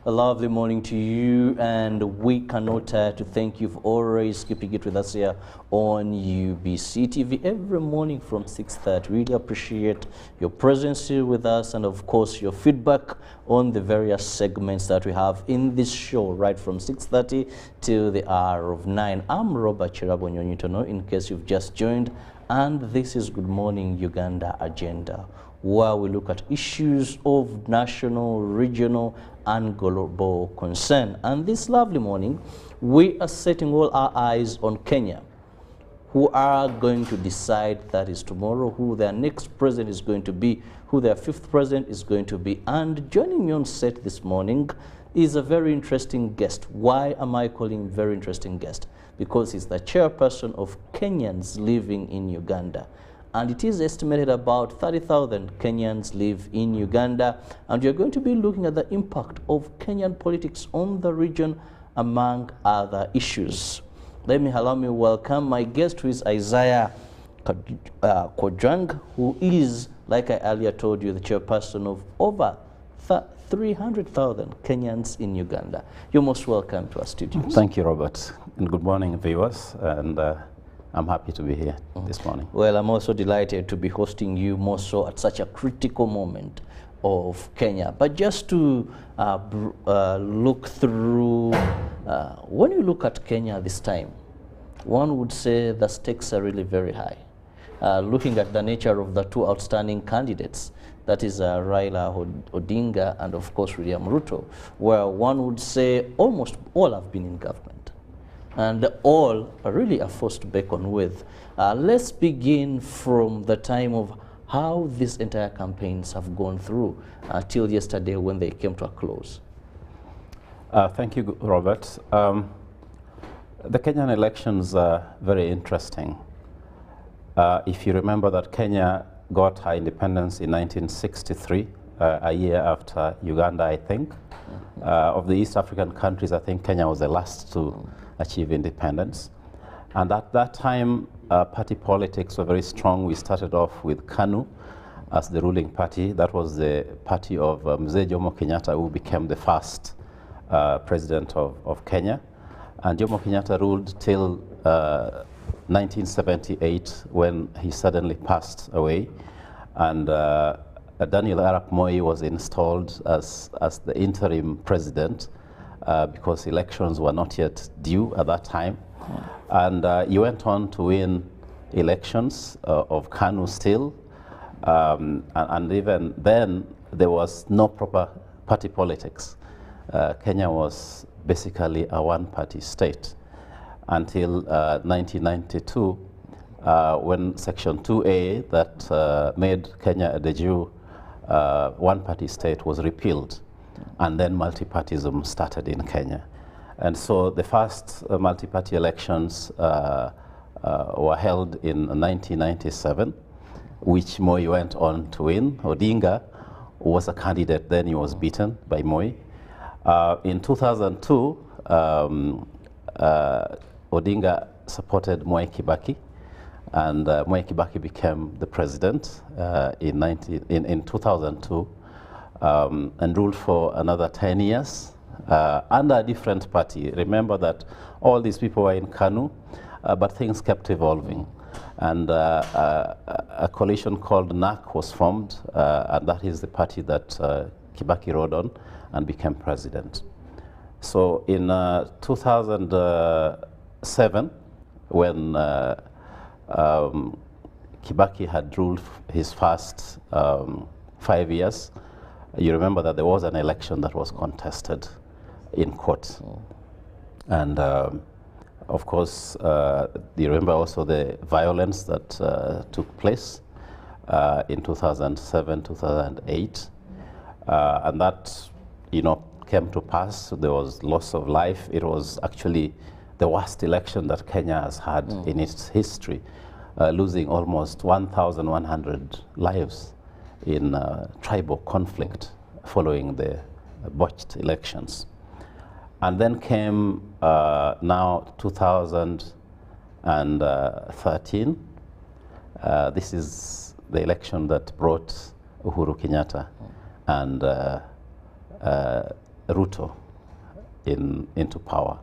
A lovely morning to you, and we cannot tire to thank you for always keeping it with us here on UBC TV every morning from 6:30. Really appreciate your presence here with us, and of course your feedback on the various segments that we have in this show right from 6:30 till the hour of 9. I'm Robert Chirabonyonyitono, in case you've just joined, and this is Good Morning Uganda Agenda, where we look at issues of national, regional, and global concern. And this lovely morning, we are setting all our eyes on Kenya, who are going to decide, that is tomorrow, who their next president is going to be, who their fifth president is going to be. And joining me on set this morning is a very interesting guest. Why am I calling him very interesting guest? Because he's the chairperson of Kenyans living in Uganda. And it is estimated about 30,000 Kenyans live in Uganda. And you're going to be looking at the impact of Kenyan politics on the region, among other issues. Allow me to welcome my guest, who is Isaiah Kojang, who is, like I earlier told you, the chairperson of over 300,000 Kenyans in Uganda. You're most welcome to our studios. Thank you, Robert. And good morning, viewers. And I'm happy to be here this morning. Well, I'm also delighted to be hosting you more so at such a critical moment of Kenya. But just to look through, when you look at Kenya this time, one would say the stakes are really very high. Looking at the nature of the two outstanding candidates, that is Raila Odinga and of course William Ruto, where one would say almost all have been in government. And all really are forced to beckon with. Let's begin from the time of how these entire campaigns have gone through till yesterday when they came to a close. Thank you, Robert. The Kenyan elections are very interesting. If you remember that Kenya got her independence in 1963, a year after Uganda, I think. Of the East African countries, I think Kenya was the last to achieve independence. And at that time, party politics were very strong. We started off with KANU as the ruling party. That was the party of Mzee Jomo Kenyatta, who became the first president of Kenya. And Jomo Kenyatta ruled till 1978, when he suddenly passed away. And Daniel Arap Moi was installed as the interim president because elections were not yet due at that time. And he went on to win elections of KANU still. And even then, there was no proper party politics. Kenya was basically a one-party state until 1992, when Section 2A that made Kenya a de jure one-party state was repealed, and then multi-partyism started in Kenya. And so the first multi-party elections were held in 1997, which Moi went on to win. Odinga was a candidate, then he was beaten by Moi. In 2002, Odinga supported Mwai Kibaki, and Mwai Kibaki became the president in 2002 and ruled for another 10 years under a different party. Remember that all these people were in KANU, but things kept evolving. And a coalition called NAC was formed, and that is the party that Kibaki rode on and became president. So in 2007, when Kibaki had ruled his first 5 years, you remember that there was an election that was contested in court. And of course, you remember also the violence that took place in 2007, 2008. And that, came to pass. There was loss of life. It was actually the worst election that Kenya has had in its history, losing almost 1,100 lives in tribal conflict following the botched elections. And then came now 2013. This is the election that brought Uhuru Kenyatta and Ruto into power,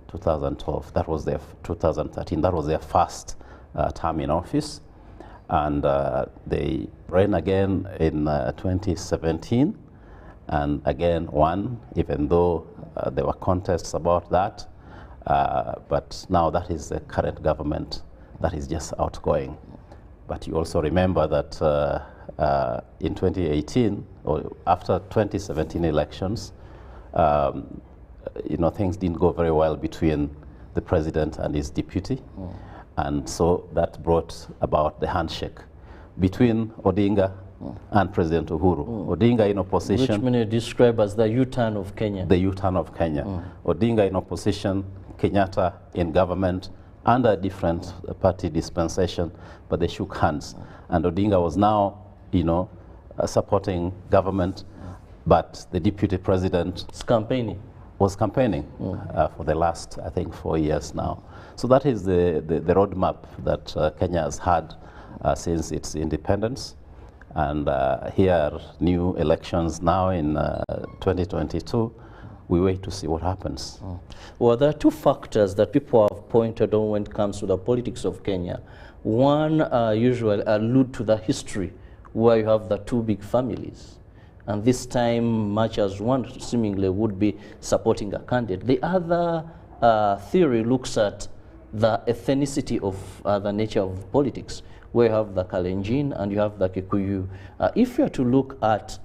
2012. That was their 2013. That was their first term in office, and they ran again in 2017, and again won, even though there were contests about that. But now that is the current government that is just outgoing. But you also remember that in 2018, or after 2017 elections, you know, things didn't go very well between the president and his deputy. And so that brought about the handshake between Odinga and President Uhuru. Odinga in opposition. Which many describe as the U-turn of Kenya. The U-turn of Kenya. Odinga in opposition, Kenyatta in government, under a different party dispensation, but they shook hands. And Odinga was now, you know, supporting government, but the deputy president was campaigning for the last, I think, 4 years now. So that is the roadmap that Kenya has had since its independence. And here are new elections now in 2022. We wait to see what happens. Well, there are two factors that people have pointed on when it comes to the politics of Kenya. One usually allude to the history where you have the two big families. And this time, much as one seemingly would be supporting a candidate. The other theory looks at the ethnicity of the nature of politics, where you have the Kalenjin and you have the Kikuyu. If you are to look at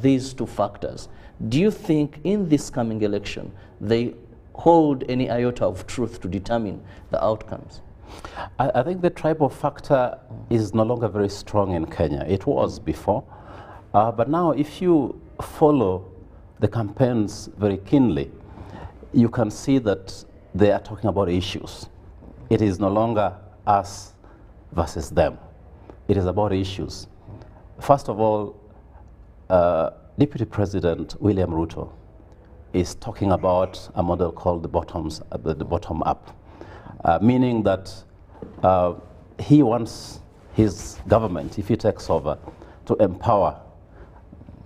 these two factors, do you think in this coming election they hold any iota of truth to determine the outcomes? I think the tribal factor is no longer very strong in Kenya. It was before. But now if you follow the campaigns very keenly, you can see that they are talking about issues. It is no longer us versus them. It is about issues. First of all, Deputy President William Ruto is talking about a model called the bottom up, meaning that he wants his government, if he takes over, to empower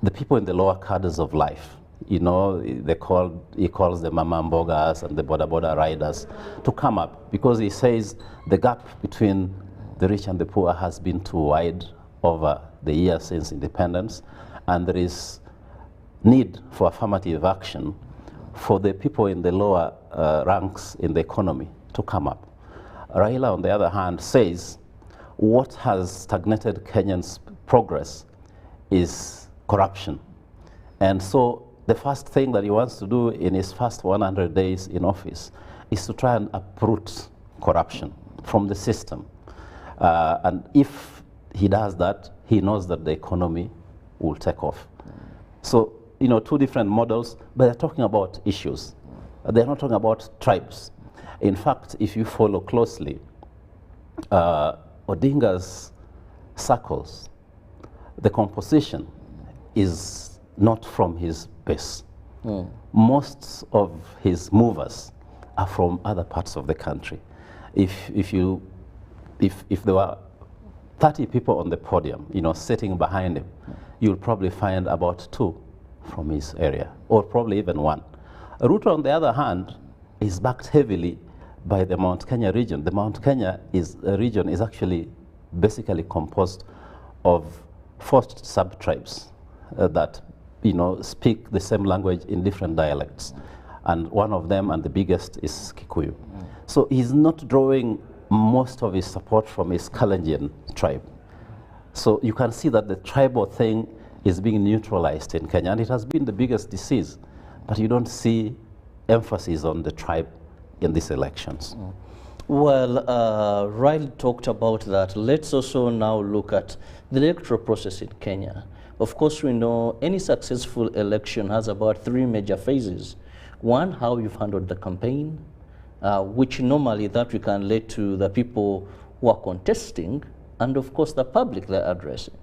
the people in the lower cadres of life. You know, he calls the mama mbogas and the boda riders to come up, because he says the gap between the rich and the poor has been too wide over the years since independence, and there is need for affirmative action for the people in the lower ranks in the economy to come up. Raila, on the other hand, says what has stagnated Kenyans' progress is corruption. And so the first thing that he wants to do in his first 100 days in office is to try and uproot corruption from the system. And if he does that, he knows that the economy will take off. So, you know, two different models, but they're talking about issues. They're not talking about tribes. In fact, if you follow closely, Odinga's circles, the composition is not from his base. Most of his movers are from other parts of the country. If there were 30 people on the podium, you know, sitting behind him, you'll probably find about 2 from his area, or probably even 1. Ruto, on the other hand, is backed heavily by the Mount Kenya region. The Mount Kenya region is actually basically composed of 4 sub-tribes that, you know, speak the same language in different dialects. And one of them, and the biggest, is Kikuyu. So he's not drawing most of his support from his Kalenjin tribe. So you can see that the tribal thing is being neutralized in Kenya, and it has been the biggest disease. But you don't see emphasis on the tribe in these elections. Well, Riley talked about that. Let's also now look at the electoral process in Kenya. Of course, we know any successful election has about 3 major phases. One, how you've handled the campaign, which normally that we can relate to the people who are contesting, and of course the public they're addressing.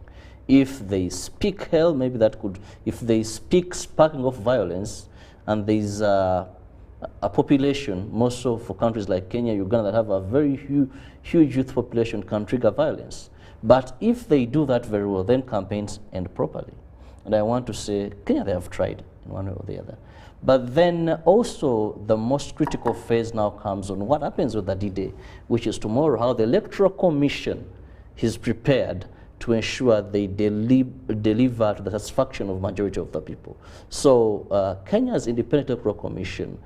If they speak hell, maybe that could, if they speak sparking of violence, and there's a population, more so for countries like Kenya, Uganda, that have a very huge youth population, can trigger violence. But if they do that very well, then campaigns end properly. And I want to say, Kenya, they have tried in one way or the other. But then also the most critical phase now comes on what happens with the D-Day, which is tomorrow, how the Electoral Commission is prepared to ensure they deliver to the satisfaction of majority of the people. So Kenya's Independent Electoral Commission,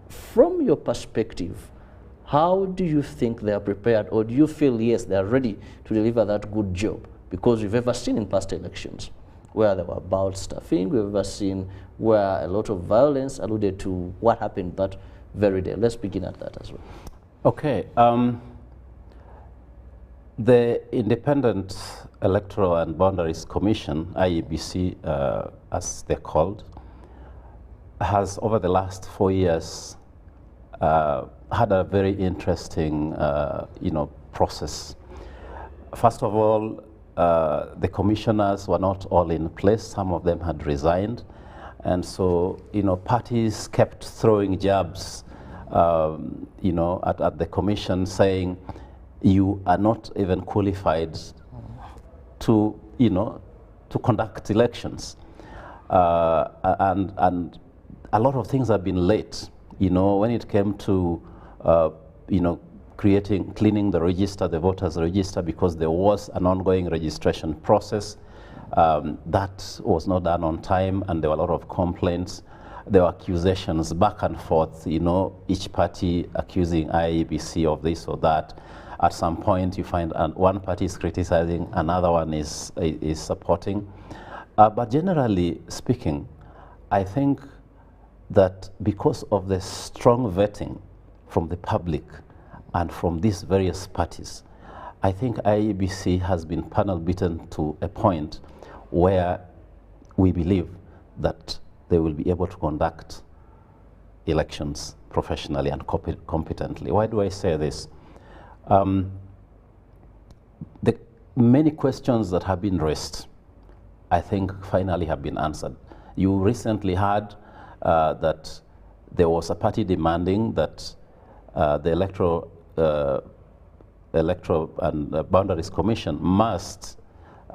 from your perspective, how do you think they are prepared, or do you feel, yes, they are ready to deliver that good job? Because we've ever seen in past elections where there were about stuffing, we've ever seen where a lot of violence alluded to what happened that very day. Let's begin at that as well. Okay. The Independent Electoral and Boundaries Commission, IEBC, as they're called, has over the last 4 years had a very interesting, process. First of all, the commissioners were not all in place. Some of them had resigned. And so, parties kept throwing jabs, at the commission, saying, you are not even qualified to, to conduct elections. And a lot of things have been late. When it came to, cleaning the register, the voters' register, because there was an ongoing registration process. That was not done on time, and there were a lot of complaints. There were accusations back and forth, each party accusing IEBC of this or that. At some point, you find one party is criticizing, another one is supporting. But generally speaking, I think that because of the strong vetting from the public and from these various parties, I think IEBC has been panel beaten to a point where we believe that they will be able to conduct elections professionally and competently. Why do I say this? The many questions that have been raised, I think, finally have been answered. You recently heard that there was a party demanding that the Electoral and Boundaries Commission must,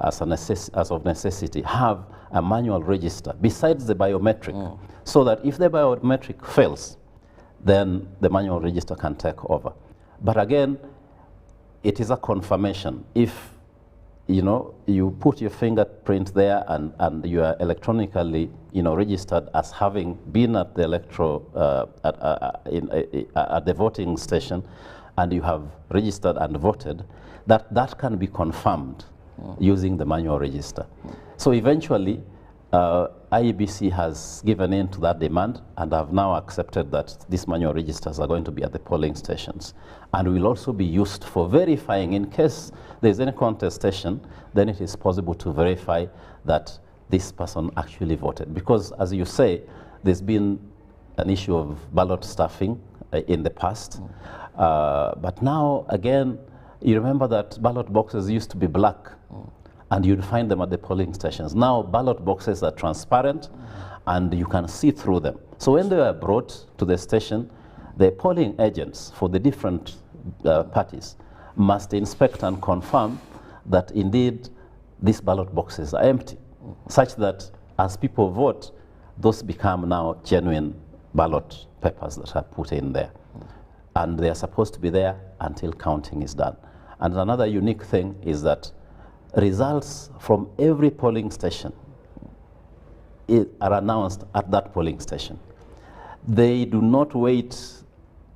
as of necessity, have a manual register besides the biometric, so that if the biometric fails, then the manual register can take over. But again, it is a confirmation. If you put your fingerprint there and you are electronically registered as having been at the electoral at the voting station, and you have registered and voted, that can be confirmed using the manual register. So eventually, IEBC has given in to that demand and have now accepted that these manual registers are going to be at the polling stations and will also be used for verifying. In case there's any contestation, then it is possible to verify that this person actually voted. Because, as you say, there's been an issue of ballot stuffing in the past. But now, again, you remember that ballot boxes used to be black. And you'd find them at the polling stations. Now, ballot boxes are transparent, and you can see through them. So when they are brought to the station, the polling agents for the different parties must inspect and confirm that indeed these ballot boxes are empty, such that as people vote, those become now genuine ballot papers that are put in there. And they are supposed to be there until counting is done. And another unique thing is that results from every polling station are announced at that polling station. They do not wait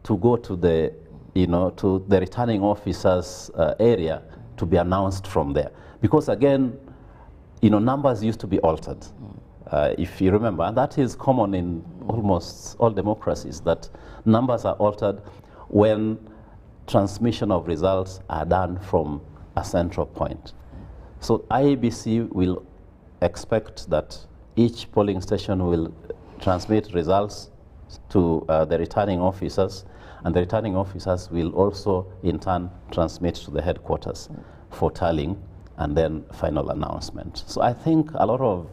to go to the, to the returning officer's area to be announced from there. Because again, numbers used to be altered. If you remember, and that is common in almost all democracies, that numbers are altered when transmission of results are done from a central point. So IEBC will expect that each polling station will transmit results to the returning officers, and the returning officers will also in turn transmit to the headquarters for tallying and then final announcement. So I think a lot of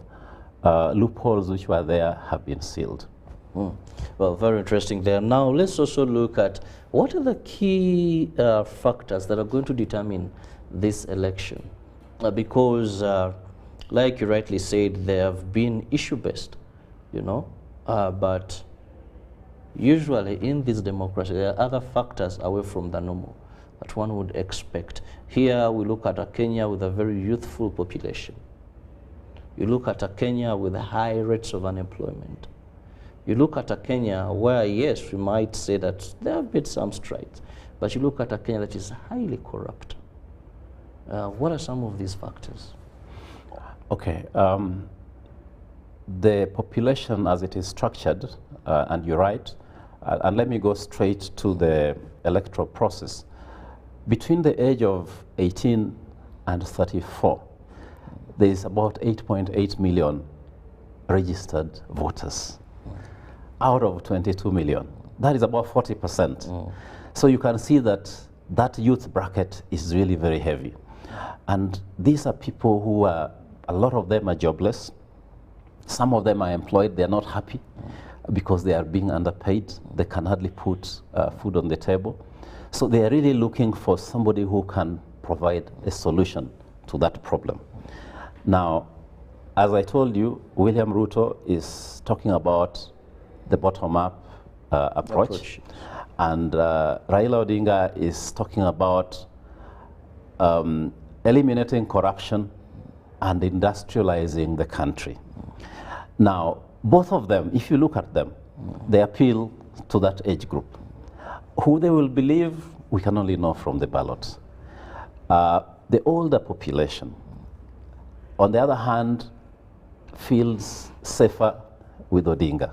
loopholes which were there have been sealed. Well, very interesting there. Now let's also look at what are the key factors that are going to determine this election. Because, like you rightly said, they have been issue-based. you know. But usually in this democracy, there are other factors away from the normal that one would expect. Here we look at a Kenya with a very youthful population. You look at a Kenya with high rates of unemployment. You look at a Kenya where, yes, we might say that there have been some strides, but you look at a Kenya that is highly corrupt. What are some of these factors? Okay. The population as it is structured, and you're right, and let me go straight to the electoral process. Between the age of 18 and 34, there is about 8.8 million registered voters out of 22 million. That is about 40%. So you can see that that youth bracket is really very heavy. And these are people who are, a lot of them are jobless. Some of them are employed, they're not happy because they are being underpaid. They can hardly put food on the table. So they are really looking for somebody who can provide a solution to that problem. Now, as I told you, William Ruto is talking about the bottom-up approach. And Raila Odinga is talking about eliminating corruption and industrializing the country. Now, both of them, if you look at them, they appeal to that age group. Who they will believe, we can only know from the ballot. The older population, on the other hand, feels safer with Odinga.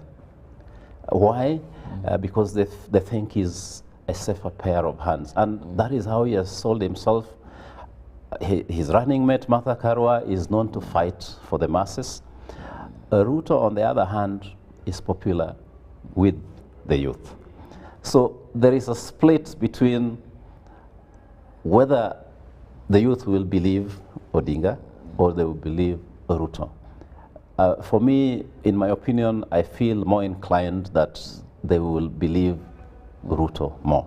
Why? Because they think he's a safer pair of hands. And that is how he has sold himself. His running mate, Martha Karua, is known to fight for the masses. Ruto, on the other hand, is popular with the youth. So there is a split between whether the youth will believe Odinga or they will believe Ruto. For me, in my opinion, I feel more inclined that they will believe Ruto more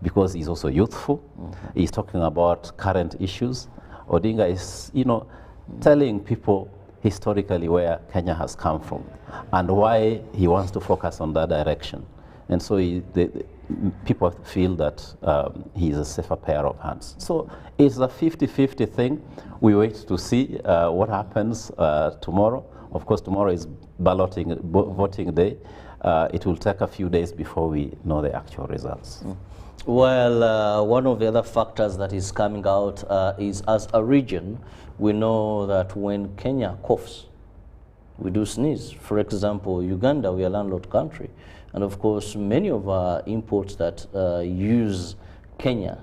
because he's also youthful. He's talking about current issues. Odinga is, telling people historically where Kenya has come from and why he wants to focus on that direction. And so people feel that he's a safer pair of hands. So it's a 50-50 thing. We wait to see what happens tomorrow. Of course, tomorrow is voting day. It will take a few days before we know the actual results. Well, one of the other factors that is coming out is, as a region, we know that when Kenya coughs, we do sneeze. For example, Uganda, we are a landlocked country. And of course, many of our imports that use Kenya.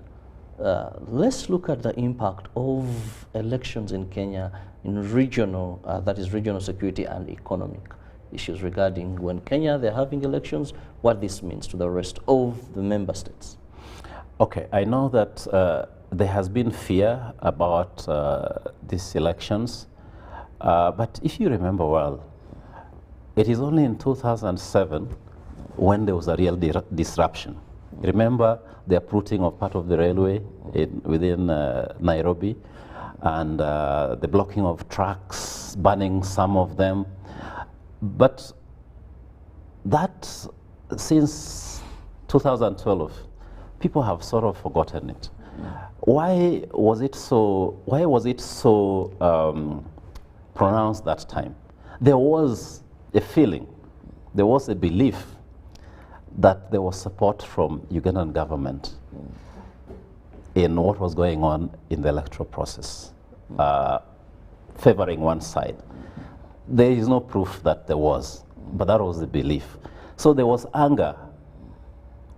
Let's look at the impact of elections in Kenya in regional, that is regional security and economic issues regarding when Kenya, they're having elections, what this means to the rest of the member states. Okay, I know that there has been fear about these elections, but if you remember well, it is only in 2007 when there was a real disruption. Remember the uprooting of part of the railway within Nairobi and the blocking of trucks, banning some of them. But that, since 2012, people have sort of forgotten it. Why was it so pronounced that time? There was a feeling, there was a belief that there was support from Ugandan government in what was going on in the electoral process, favoring one side. There is no proof that there was, but that was the belief. So there was anger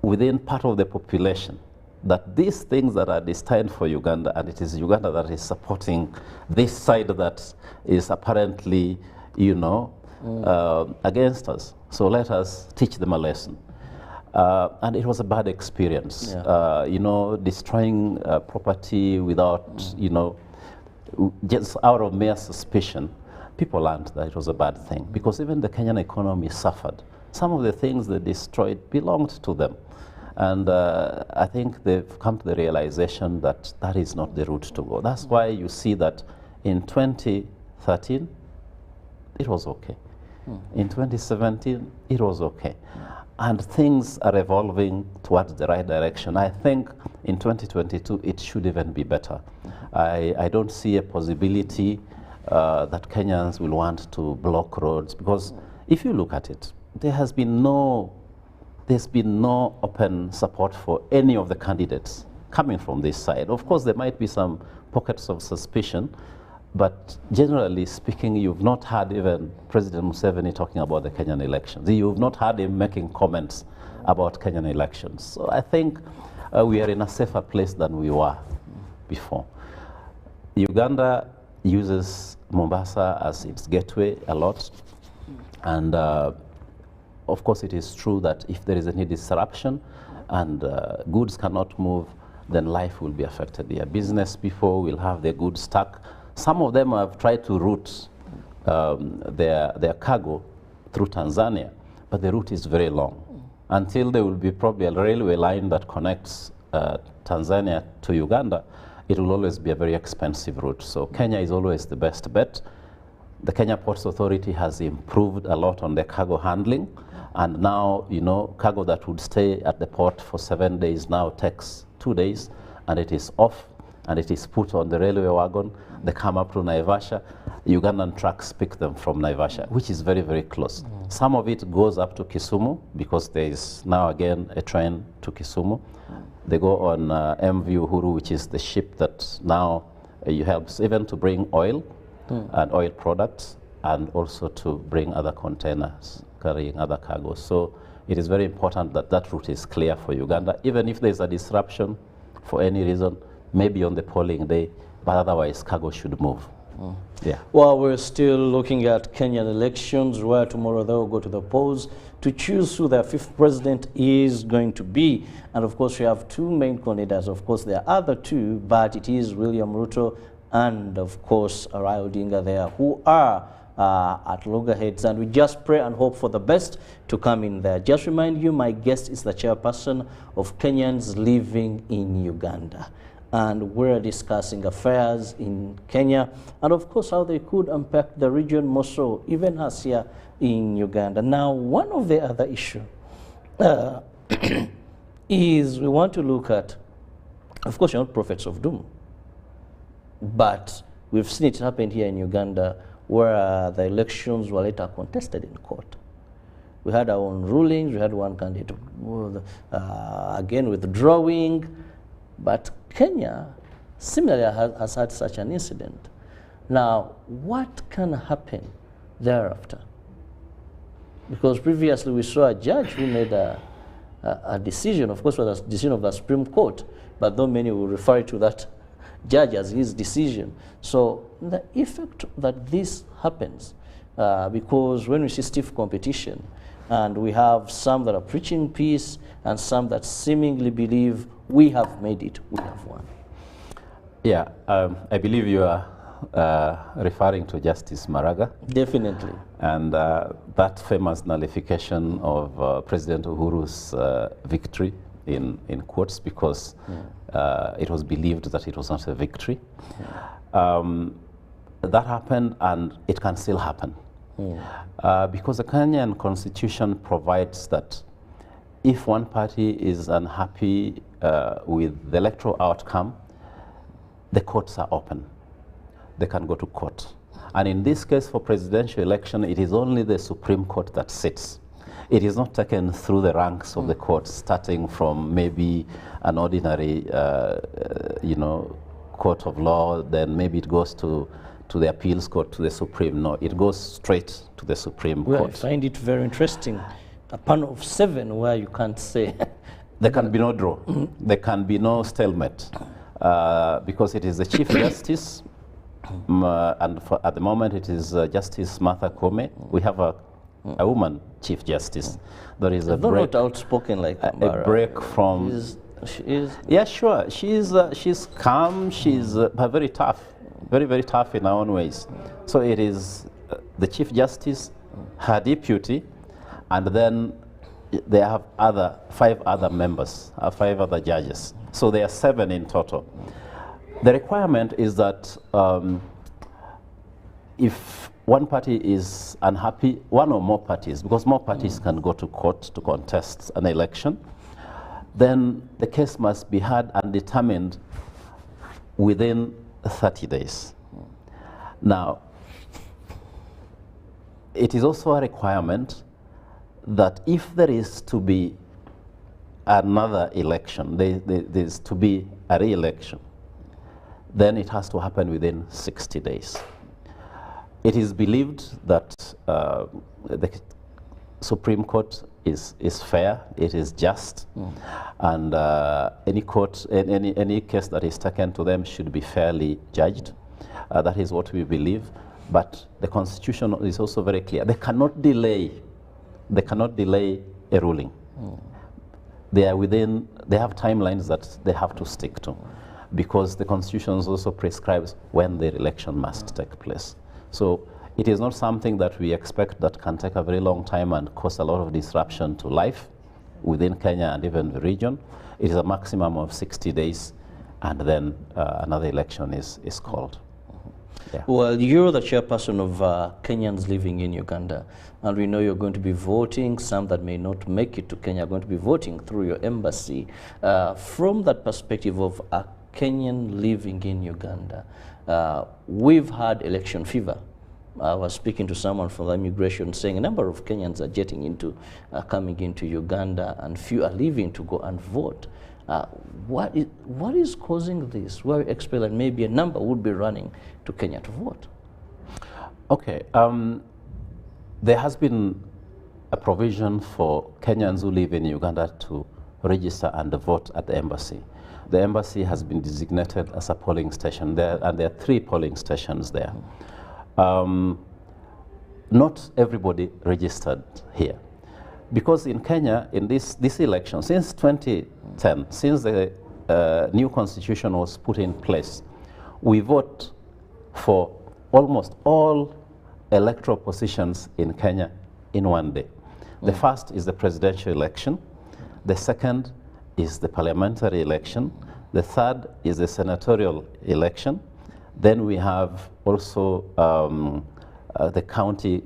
within part of the population that these things that are destined for Uganda, and it is Uganda that is supporting this side that is apparently, against us. So let us teach them a lesson. And it was a bad experience, destroying property without, just out of mere suspicion. People learned that it was a bad thing because even the Kenyan economy suffered. Some of the things they destroyed belonged to them. And I think they've come to the realization that that is not the route to go. That's why you see that in 2013, it was okay. In 2017, it was okay. And things are evolving towards the right direction. I think in 2022, it should even be better. I don't see a possibility that Kenyans will want to block roads, because if you look at it, there's been no open support for any of the candidates coming from this side. Of course, there might be some pockets of suspicion, but generally speaking, you've not had even President Museveni talking about the Kenyan elections. You've not had him making comments about Kenyan elections. So I think we are in a safer place than we were before. Uganda uses Mombasa as its gateway a lot. And of course, it is true that if there is any disruption and goods cannot move, then life will be affected. Their business people will have their goods stuck. Some of them have tried to route their cargo through Tanzania, but the route is very long. Until there will be probably a railway line that connects Tanzania to Uganda, it will always be a very expensive route. So Kenya is always the best bet. The Kenya Ports Authority has improved a lot on the cargo handling, and now, you know, cargo that would stay at the port for 7 days now takes 2 days, and it is off, and it is put on the railway wagon. They come up to Naivasha. Ugandan trucks pick them from Naivasha, which is very, very close. Some of it goes up to Kisumu, because there is now again a train to Kisumu. They go on MV Uhuru, which is the ship that now helps even to bring oil and oil products, and also to bring other containers carrying other cargoes. So it is very important that that route is clear for Uganda, even if there's a disruption for any reason, maybe on the polling day, but otherwise cargo should move. Yeah. Well, we're still looking at Kenyan elections, where tomorrow they'll go to the polls to choose who their fifth president is going to be. And of course, we have two main candidates. Of course, there are other two, but it is William Ruto and, of course, Raila Odinga there, who are at loggerheads. And we just pray and hope for the best to come in there. Just remind you, my guest is the chairperson of Kenyans living in Uganda. And we're discussing affairs in Kenya, and of course how they could impact the region more so, even us here in Uganda. Now, one of the other issues is we want to look at, of course, you're not prophets of doom, but we've seen it happen here in Uganda, where the elections were later contested in court. We had our own rulings. We had one candidate again withdrawing. But Kenya similarly has had such an incident. Now, what can happen thereafter? Because previously we saw a judge who made a decision, of course it was a decision of the Supreme Court, but though many will refer to that judge as his decision. So the effect that this happens, because when we see stiff competition, and we have some that are preaching peace and some that seemingly believe we have made it, we have won. Yeah, I believe you are referring to Justice Maraga. Definitely. And that famous nullification of President Uhuru's victory in quotes, because it was believed that it was not a victory. That happened, and it can still happen. Because the Kenyan constitution provides that if one party is unhappy with the electoral outcome, the courts are open. They can go to court. And in this case, for presidential election, it is only the Supreme Court that sits. It is not taken through the ranks of the courts, starting from maybe an ordinary, court of law, then maybe it goes to the appeals court, to the Supreme. No, it goes straight to the Supreme Court. I find it very interesting. A panel of 7 where you can't say. There can be no draw. There can be no stalemate, because it is the Chief Justice, and at the moment it is Justice Martha Koome. We have a woman Chief Justice. There is a break. Not outspoken like a break from. She is. Yeah, sure. She's calm. She's very tough. Very, very tough in her own ways. So it is the Chief Justice, her deputy, and then they have 5 other members, 5 other judges. So there are 7 in total. The requirement is that if one party is unhappy, one or more parties, because more parties can go to court to contest an election, then the case must be heard and determined within 30 days. Now, it is also a requirement that if there is to be another election, there's to be a re-election, then it has to happen within 60 days. It is believed that the Supreme Court is fair, it is just, and any court, any case that is taken to them should be fairly judged. That is what we believe. But the Constitution is also very clear. They cannot delay a ruling. They have timelines that they have to stick to, because the Constitution also prescribes when the election must take place. So it is not something that we expect that can take a very long time and cause a lot of disruption to life within Kenya and even the region. It is a maximum of 60 days, and then another election is called. Yeah. Well, you're the chairperson of Kenyans living in Uganda, and we know you're going to be voting. Some that may not make it to Kenya are going to be voting through your embassy. From that perspective of a Kenyan living in Uganda, we've had election fever. I was speaking to someone from the immigration saying a number of Kenyans are jetting into, coming into Uganda, and few are leaving to go and vote. What is causing this? Where we expect that maybe a number would be running to Kenya to vote? Okay, there has been a provision for Kenyans who live in Uganda to register and vote at the embassy. The embassy has been designated as a polling station there, and there are 3 polling stations there. Not everybody registered here, because in Kenya, in this election, since 2010, since the new constitution was put in place, we vote for almost all electoral positions in Kenya in one day. The first is the presidential election. The second is the parliamentary election. The third is the senatorial election. Then we have also the county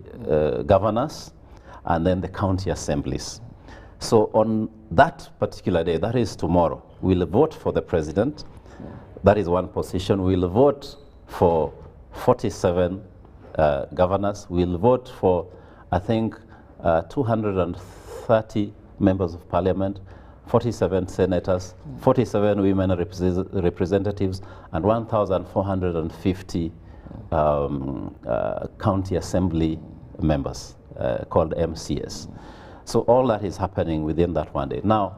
governors, and then the county assemblies. So on that particular day, that is tomorrow, we'll vote for the president. That is one position. We'll vote for 47 governors. We'll vote for, I think, 230 members of parliament, 47 senators, 47 women representatives, and 1,450 county assembly members called MCS. So all that is happening within that one day. Now,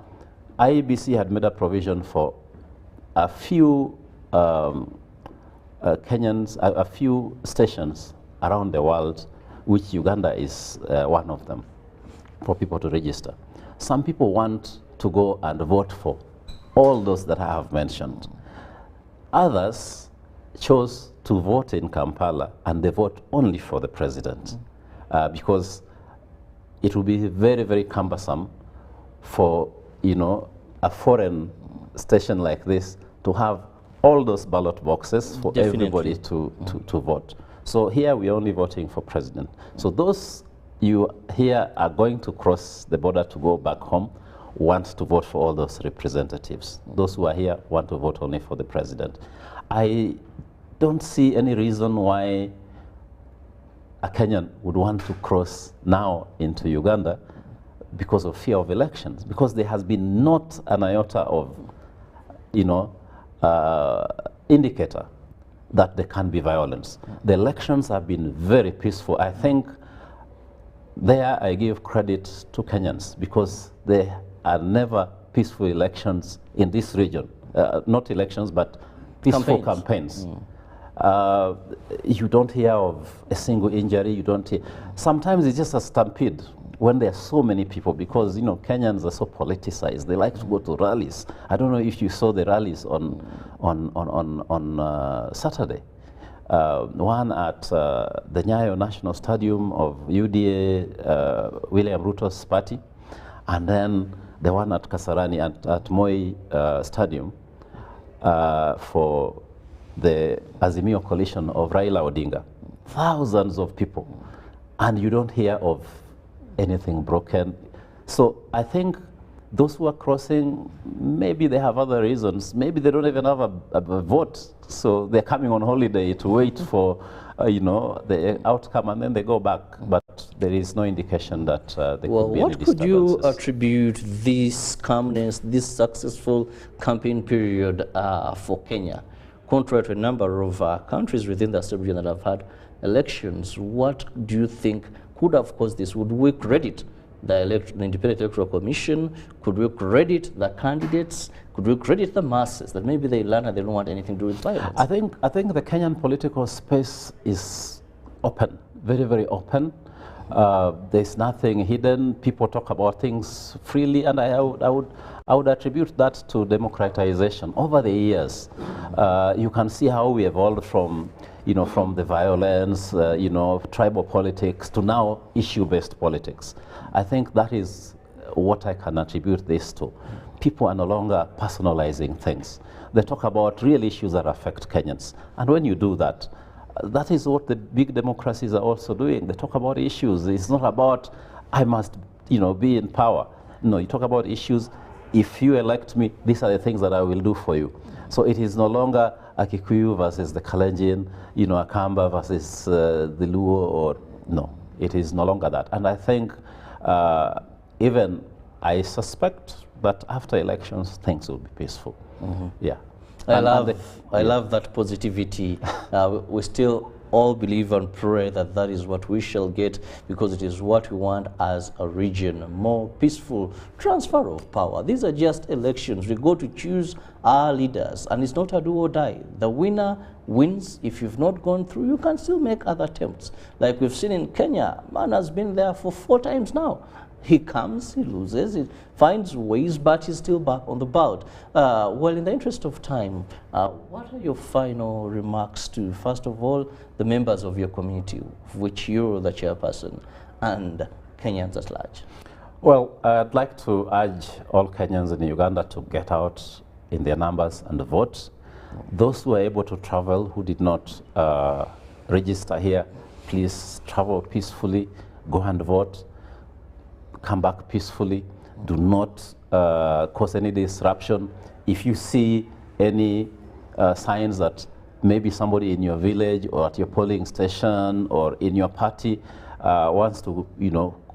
IEBC had made a provision for a few Kenyans, a few stations around the world, which Uganda is one of them, for people to register. Some people want to go and vote for all those that I have mentioned. Others chose to vote in Kampala, and they vote only for the president, because it will be very, very cumbersome for, a foreign station like this to have all those ballot boxes for everybody to vote. So here we're only voting for president. So those you here are going to cross the border to go back home want to vote for all those representatives. Those who are here want to vote only for the president. I don't see any reason why a Kenyan would want to cross now into Uganda because of fear of elections, because there has been not an iota of, indicator that there can be violence. The elections have been very peaceful. I think there I give credit to Kenyans, because there are never peaceful elections in this region. Not elections, but peaceful campaigns. You don't hear of a single injury. You don't hear. Sometimes it's just a stampede when there are so many people, because Kenyans are so politicized. They like to go to rallies. I don't know if you saw the rallies on Saturday. One at the Nyayo National Stadium of UDA, William Ruto's party, and then the one at Kasarani at Moi Stadium for the Azimio coalition of Raila Odinga. thousands of people, and you don't hear of anything broken. So I think those who are crossing, maybe they have other reasons. Maybe they don't even have a vote, so they're coming on holiday to wait for, the outcome, and then they go back. But there is no indication that there could be any disturbances. What could you attribute this calmness, this successful campaign period for Kenya? Contrary to a number of countries within the sub-region that have had elections, what do you think could have caused this? Would we credit the Independent Electoral Commission? Could we credit the candidates? Could we credit the masses that maybe they learn and they don't want anything to do with violence? I think the Kenyan political space is open, very, very open. There's nothing hidden. People talk about things freely, and I would attribute that to democratization. Over the years, you can see how we evolved from the violence, tribal politics to now issue-based politics. I think that is what I can attribute this to. People are no longer personalizing things. They talk about real issues that affect Kenyans. And when you do that, that is what the big democracies are also doing. They talk about issues. It's not about, I must, be in power. No, you talk about issues. If you elect me, these are the things that I will do for you. So it is no longer a Kikuyu versus the Kalenjin, a Kamba versus the Luo, or no, it is no longer that. And I think even I suspect that after elections, things will be peaceful. Mm-hmm. Yeah. I love that positivity. We still all believe and pray that that is what we shall get, because it is what we want as a region, more peaceful transfer of power. These are just elections. We go to choose our leaders, and it's not a do or die. The winner wins. If you've not gone through, you can still make other attempts. Like we've seen in Kenya, man has been there for 4 times now. He comes, he loses, he finds ways, but he's still back on the ballot. Well, in the interest of time, what are your final remarks to, first of all, the members of your community, of which you're the chairperson, and Kenyans at large? Well, I'd like to urge all Kenyans in Uganda to get out in their numbers and vote. Those who are able to travel, who did not register here, please travel peacefully, go and vote. Come back peacefully. Do not cause any disruption. If you see any signs that maybe somebody in your village or at your polling station or in your party wants to,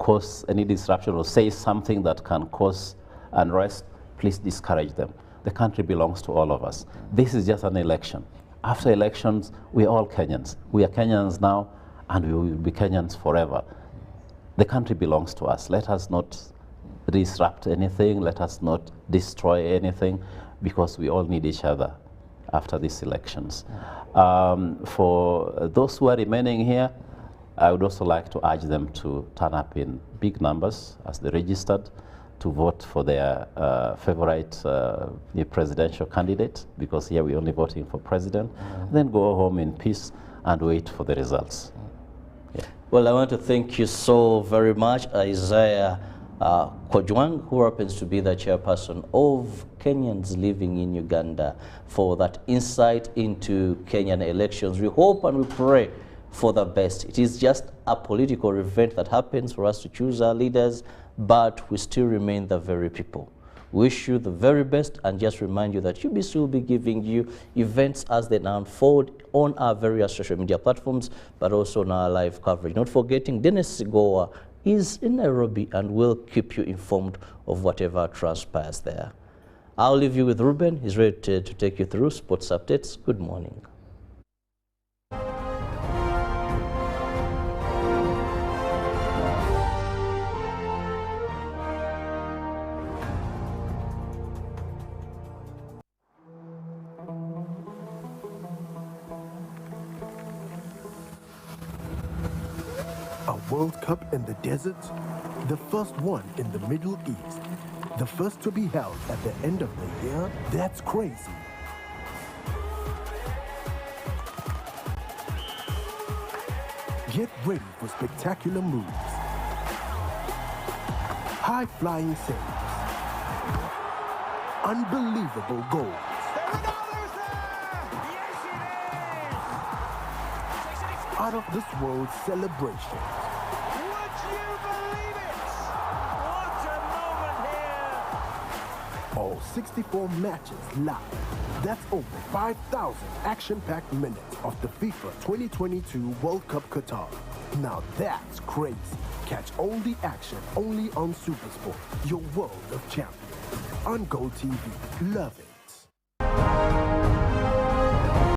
cause any disruption or say something that can cause unrest, please discourage them. The country belongs to all of us. This is just an election. After elections, we are all Kenyans. We are Kenyans now, and we will be Kenyans forever. The country belongs to us. Let us not disrupt anything. Let us not destroy anything, because we all need each other after these elections. For those who are remaining here, I would also like to urge them to turn up in big numbers as they registered to vote for their favorite presidential candidate, because here we're only voting for president. Then go home in peace and wait for the results. Yeah. Well, I want to thank you so very much, Isaiah Kojwang, who happens to be the chairperson of Kenyans living in Uganda, for that insight into Kenyan elections. We hope and we pray for the best. It is just a political event that happens for us to choose our leaders, but we still remain the very people. Wish you the very best, and just remind you that UBC will be giving you events as they now unfold on our various social media platforms, but also on our live coverage. Not forgetting, Dennis Sigoa is in Nairobi and will keep you informed of whatever transpires there. I'll leave you with Ruben. He's ready to take you through sports updates. Good morning. A World Cup in the desert? The first one in the Middle East. The first to be held at the end of the year? That's crazy. Get ready for spectacular moves. High-flying saves. Unbelievable goals. out of this world celebrations. Would you believe it? What a moment here! All 64 matches live. That's over 5,000 action-packed minutes of the FIFA 2022 World Cup Qatar. Now that's crazy. Catch all the action only on SuperSport, your world of champions. On Go TV. Love it.